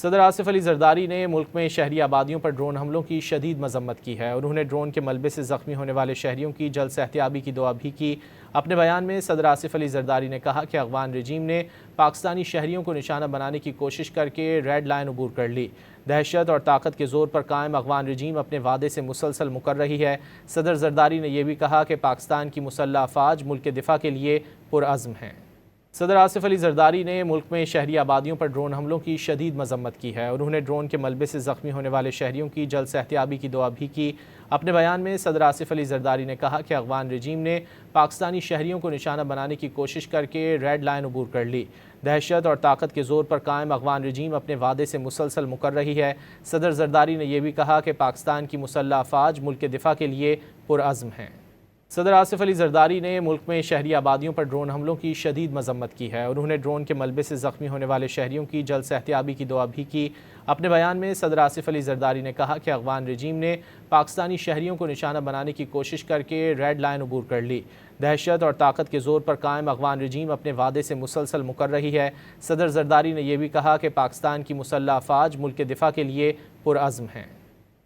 صدر آصف علی زرداری نے ملک میں شہری آبادیوں پر ڈرون حملوں کی شدید مذمت کی ہے اور انہوں نے ڈرون کے ملبے سے زخمی ہونے والے شہریوں کی جلد صحتیابی کی دعا بھی کی۔ اپنے بیان میں صدر آصف علی زرداری نے کہا کہ افغان رجیم نے پاکستانی شہریوں کو نشانہ بنانے کی کوشش کر کے ریڈ لائن عبور کر لی۔ دہشت اور طاقت کے زور پر قائم افغان رجیم اپنے وعدے سے مسلسل مکر رہی ہے۔ صدر زرداری نے یہ بھی کہا کہ پاکستان کی مسلح افواج ملک کے دفاع کے لیے پرعزم ہیں۔ صدر آصف علی زرداری نے ملک میں شہری آبادیوں پر ڈرون حملوں کی شدید مذمت کی ہے اور انہوں نے ڈرون کے ملبے سے زخمی ہونے والے شہریوں کی جلد صحتیابی کی دعا بھی کی۔ اپنے بیان میں صدر آصف علی زرداری نے کہا کہ افغان رجیم نے پاکستانی شہریوں کو نشانہ بنانے کی کوشش کر کے ریڈ لائن عبور کر لی۔ دہشت اور طاقت کے زور پر قائم افغان رجیم اپنے وعدے سے مسلسل مکر رہی ہے۔ صدر زرداری نے یہ بھی کہا کہ پاکستان کی مسلح افواج ملک کے دفاع کے لیے پرعزم ہیں۔ صدر آصف علی زرداری نے ملک میں شہری آبادیوں پر ڈرون حملوں کی شدید مذمت کی ہے اور انہوں نے ڈرون کے ملبے سے زخمی ہونے والے شہریوں کی جلد صحتیابی کی دعا بھی کی۔ اپنے بیان میں صدر آصف علی زرداری نے کہا کہ افغان رجیم نے پاکستانی شہریوں کو نشانہ بنانے کی کوشش کر کے ریڈ لائن عبور کر لی۔ دہشت اور طاقت کے زور پر قائم افغان رجیم اپنے وعدے سے مسلسل مکر رہی ہے۔ صدر زرداری نے یہ بھی کہا کہ پاکستان کی مسلح افواج ملک کے دفاع کے لیے پرعزم ہیں۔